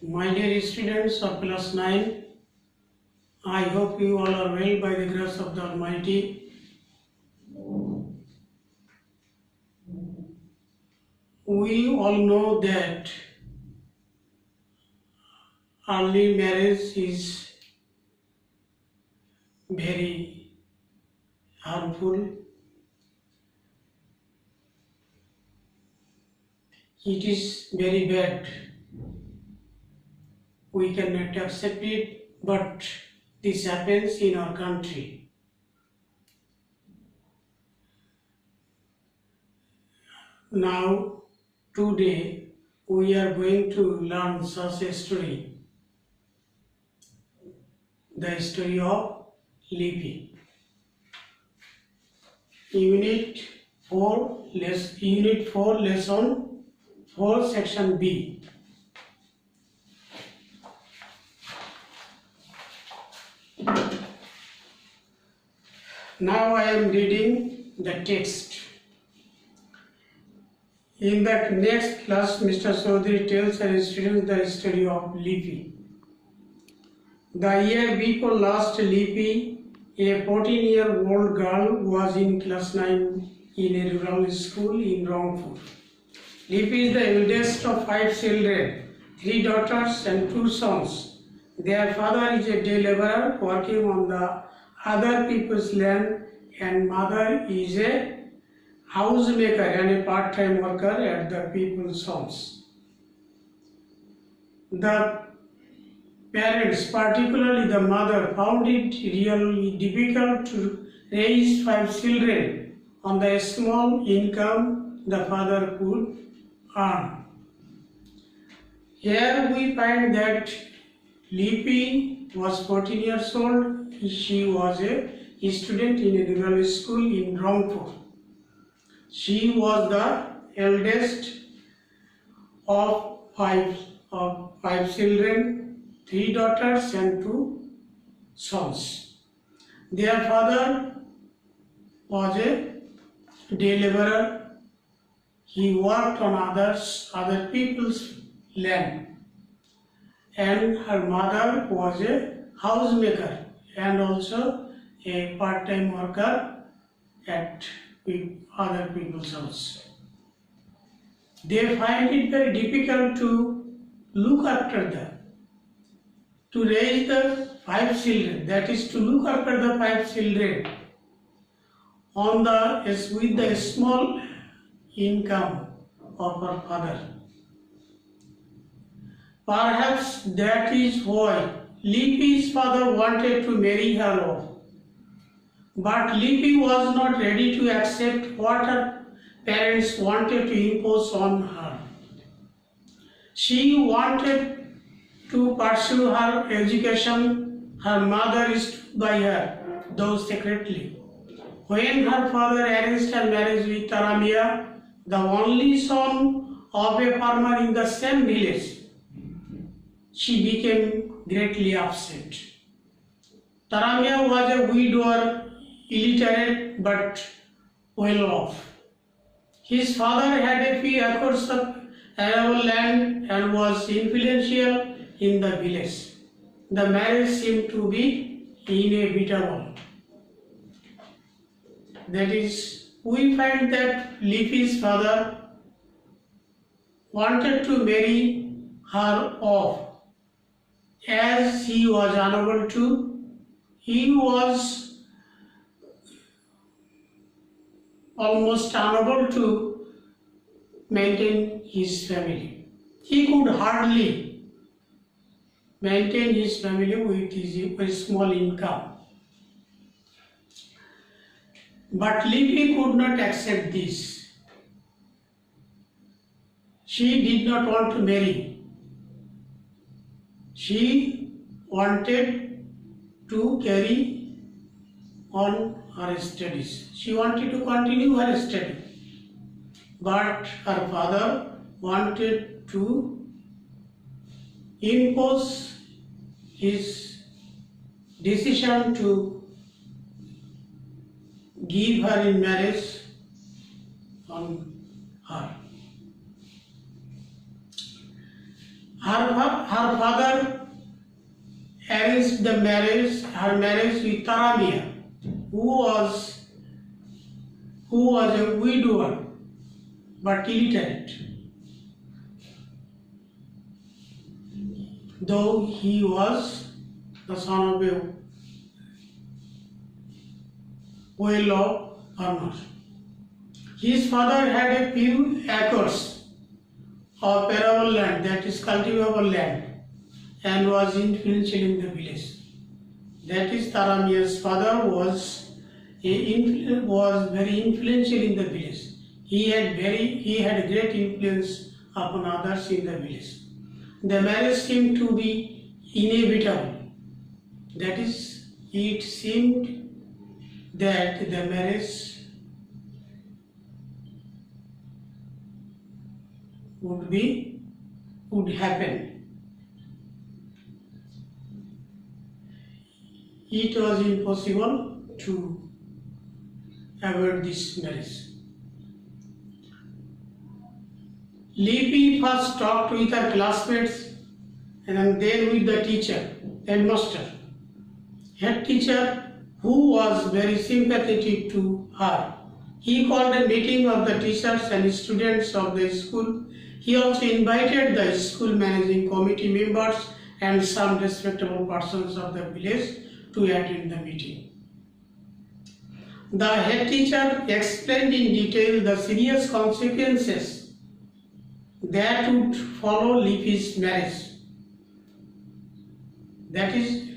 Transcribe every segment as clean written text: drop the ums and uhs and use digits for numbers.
My dear students of class 9, I hope you all are well by the grace of the Almighty. We all know that early marriage is very harmful. It is very bad. We cannot accept it, but this happens in our country. Now, today, we are going to learn such a story, the story of Lipi. Unit 4, lesson 4, section B. Now I am reading the text. In the next class, Mr. Chaudhary tells our students the story of Lipi. The year before last, Lipi, a 14-year-old girl, was in class 9 in a rural school in Rangpur. Lipi is the eldest of 5 children, 3 daughters and 2 sons. Their father is a day laborer working on the other people's land, and mother is a housemaker and a part-time worker at the people's homes. The parents, particularly the mother, found it really difficult to raise 5 children on the small income the father could earn. Here we find that Lipi was 14 years old. She was a student in a rural school in Rangpur. She was the eldest of five children, 3 daughters and 2 sons. Their father was a day laborer. He worked on other people's land. And her mother was a housemaker and also a part-time worker at other people's house. They find it very difficult to look after them, to raise the 5 children, that is to look after the 5 children with the small income of her father. Perhaps that is why Lipi's father wanted to marry her off. But Lipi was not ready to accept what her parents wanted to impose on her. She wanted to pursue her education. Her mother stood by her, though secretly. When her father arranged her marriage with Taramia, the only son of a farmer in the same village, she became greatly upset. Taramia was a widower, illiterate but well off. His father had a few acres of arable land and was influential in the village. The marriage seemed to be inevitable. That is, we find that Lipi's father wanted to marry her off. As he was unable to, he was almost unable to maintain his family. He could hardly maintain his family with his small income. But Lipi could not accept this. She did not want to marry. She wanted to carry on her studies. She wanted to continue her study. But her father wanted to impose his decision to give her in marriage on her. Her father arranged her marriage with Taramia, who was a widower but illiterate, though he was the son of a well-off farmer. His father had a few acres of arable land, that is cultivable land, and was influential in the village. That is, Taramia's father was very influential in the village. He had great influence upon others in the village. The marriage seemed to be inevitable. That is, it seemed that the marriage would happen. It was impossible to avoid this marriage. Lipi first talked with her classmates and then with the teacher, headmaster. Head teacher, who was very sympathetic to her. He called a meeting of the teachers and students of the school. He also invited the school managing committee members and some respectable persons of the village to attend the meeting. The head teacher explained in detail the serious consequences that would follow Lipi's marriage. That is,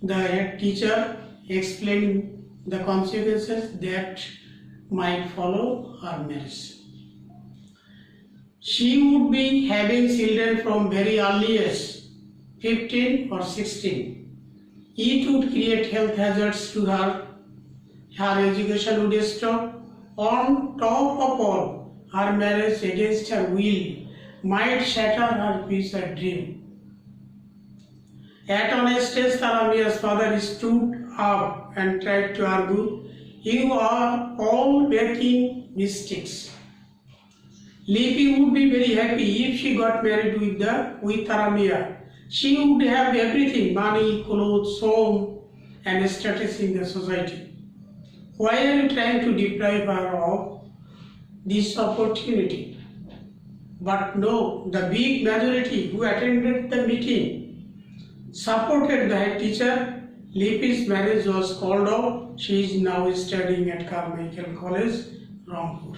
the head teacher explained the consequences that might follow her marriage. She would be having children from very early age, 15 or 16. It would create health hazards to her. Her education would stop. On top of all, her marriage against her will might shatter her future dream. At an stage, Taramia's father stood up and tried to argue, "You are all making mistakes. Lipi would be very happy if she got married with Taramia. She would have everything, money, clothes, home, and status in the society. Why are you trying to deprive her of this opportunity?" But no, the big majority who attended the meeting supported the head teacher. Lipi's marriage was called off. She is now studying at Carmichael College, Rampur.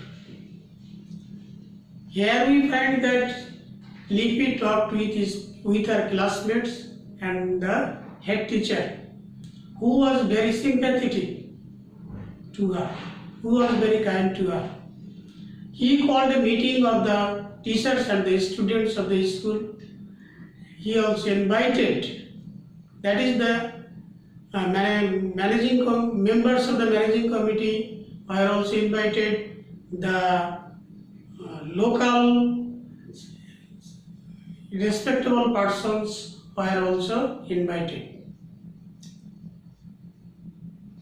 Here we find that Lipi talked with her classmates and the head teacher, who was very sympathetic to her, who was very kind to her. He called a meeting of the teachers and the students of the school. He also invited, that is, the members of the managing committee were also invited. The local respectable persons were also invited.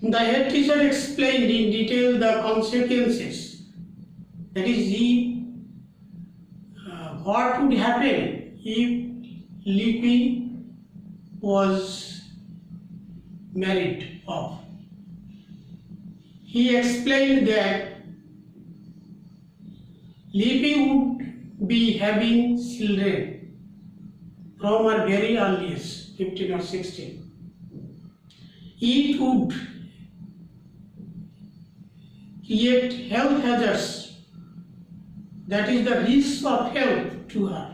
The head teacher explained in detail the consequences. That is, what would happen if Lipi was married off. He explained that Lipi would be having children from her very earliest, 15 or 16. It would create health hazards, that is, the risk of health to her.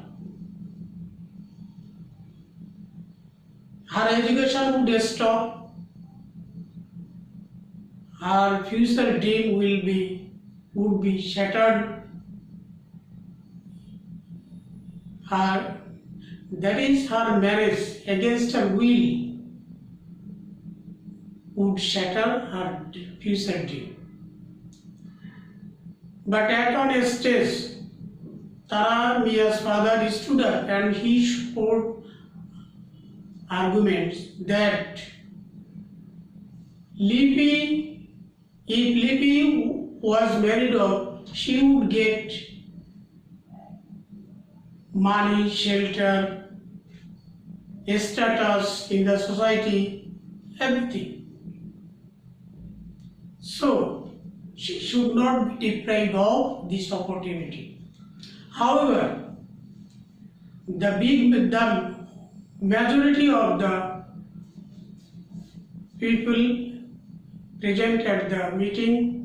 Her education would stop. Her future dream would be shattered. That is, her marriage against her will would shatter her future dream. But at one stage, Taramia's father stood up and he showed arguments that if Lipi was married off, she would get money, shelter, status in the society, everything. So she should not be deprived of this opportunity. However, the majority of the people present at the meeting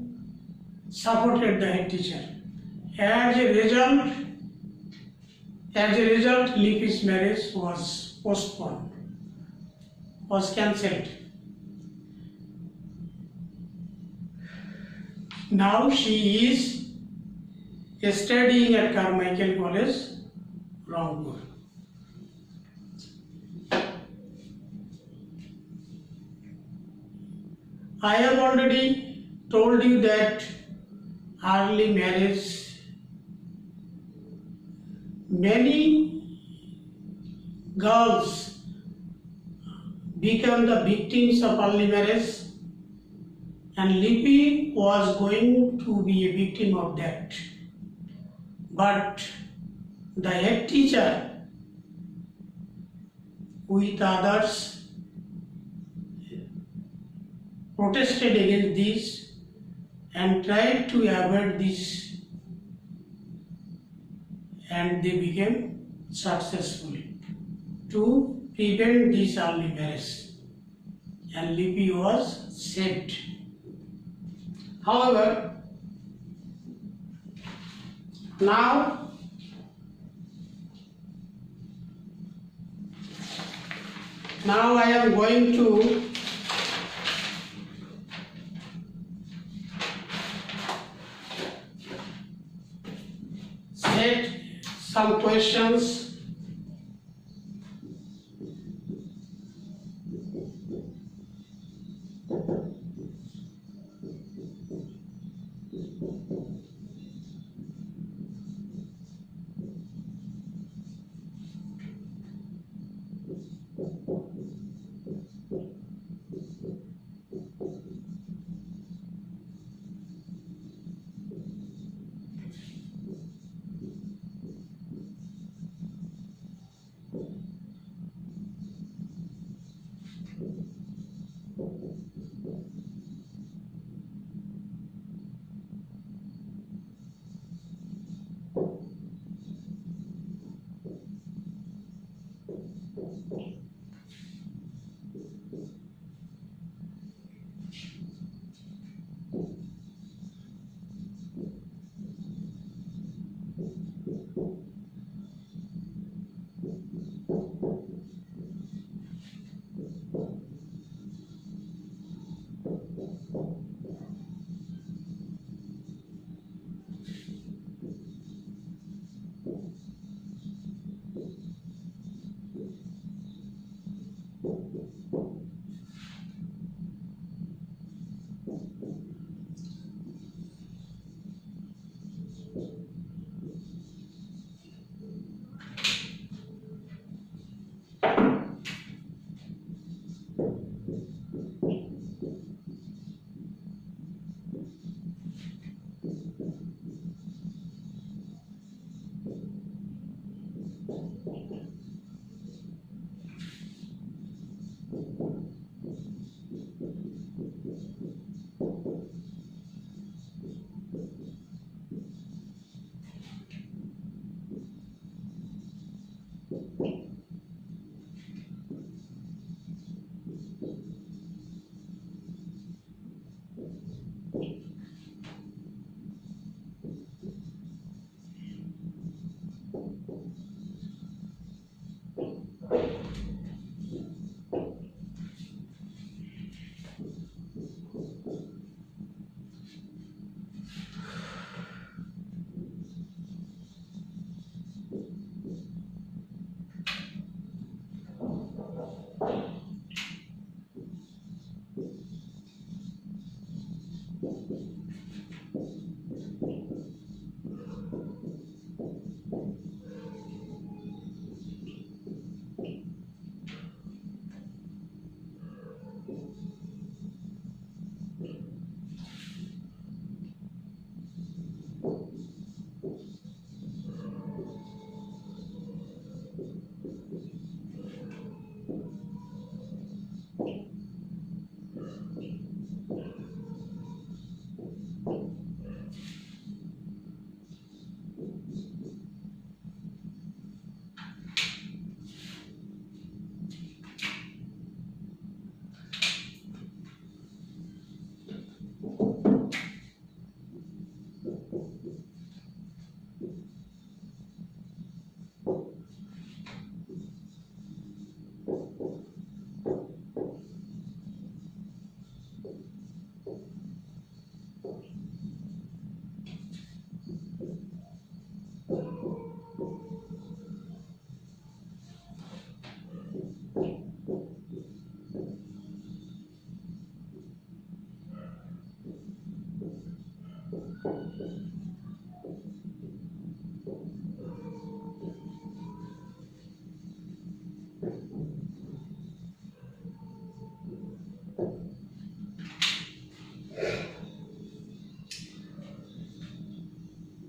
supported the head teacher. As a result, Lipi's marriage was postponed, was cancelled. Now she is studying at Carmichael College, Rangpur. I have already told you that early marriage, many girls become the victims of early marriage, and Lipi was going to be a victim of that. But the head teacher with others protested against this and tried to avoid this, and they became successful to prevent this early marriage, and Lipi was saved. However, now I am going to set some questions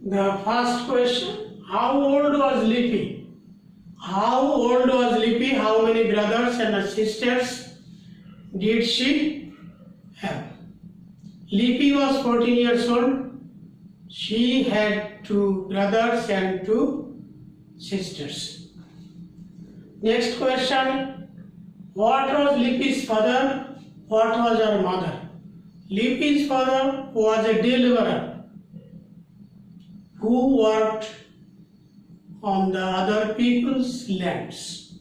The first question, how old was Lippy? How old was Lippy? How many brothers and sisters did she have? Lippy was 14 years old. She had 2 brothers and 2 sisters. Next question, what was Lippy's father? What was her mother? Lippy's father was a deliverer who worked on the other people's lands.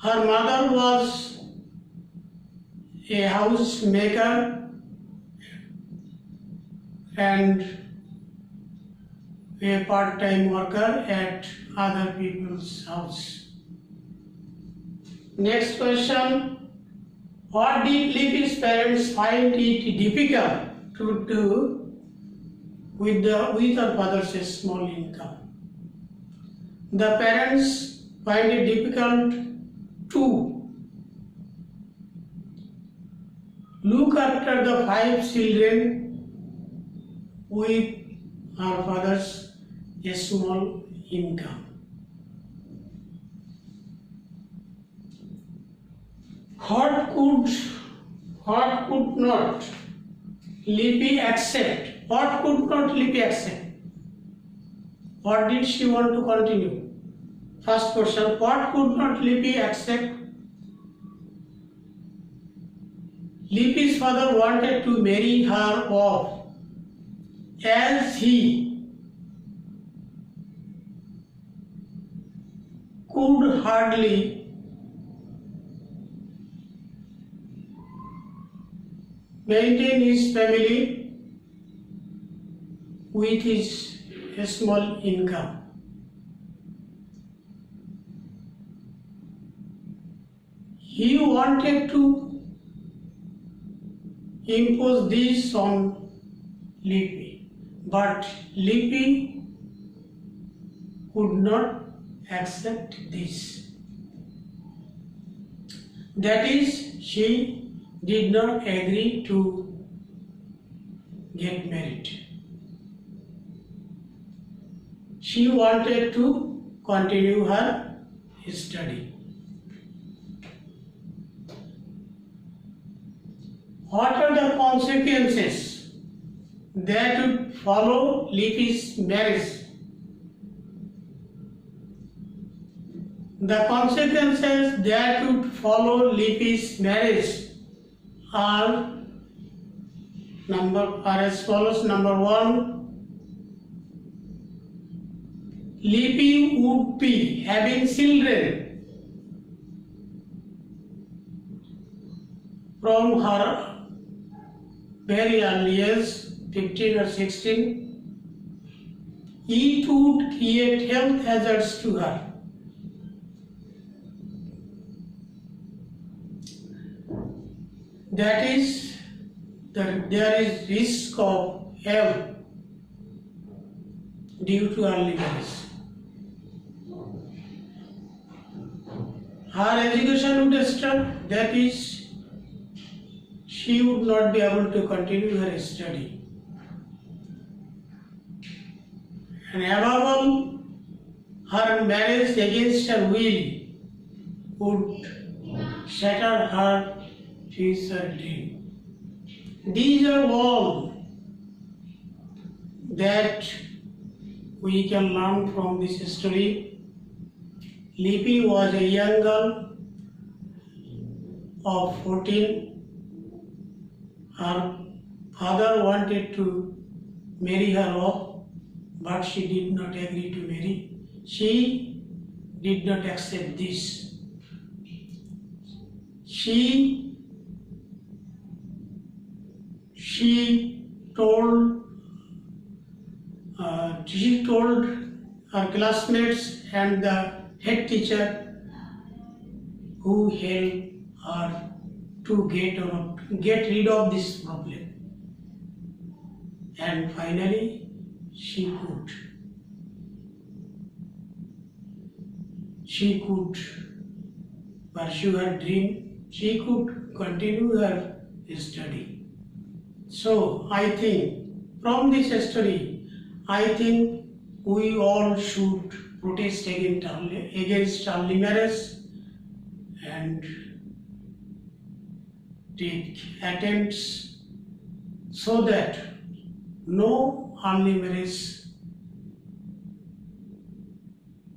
Her mother was a housemaker and a part-time worker at other people's house. Next question, what did Lippy's parents find it difficult to do with her father's small income? The parents find it difficult to look after the 5 children with her father's small income. What could not Lippy accept? What could not Lippy accept? What did she want to continue? First question, what could not Lippy accept? Lippy's father wanted to marry her off as he could hardly maintain his family with his small income. He wanted to impose this on Lippy, but Lippy could not accept this. That is, she did not agree to get married. She wanted to continue her study. What are the consequences that would follow Lippy's marriage? The consequences that would follow Lippy's marriage are as follows. Number 1, Lippy would be having children from her very early age, 15 or 16. It would create health hazards to her. That is, there is risk of health due to early marriage. Her education would stop, that is, she would not be able to continue her study. And above all, her marriage against her will would shatter her future dream. These are all that we can learn from this story. Lippy was a young girl of 14. Her father wanted to marry her off, but she did not agree to marry. She did not accept this. She told her classmates and the head teacher who helped her to get rid of this problem. And finally, she could. She could pursue her dream. She could continue her study. So I think from this story, I think we all should protest against early marriage and take attempts so that no early marriage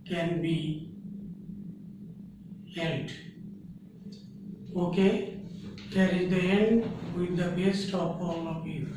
can be held. Okay, here is the end with the best of all of you.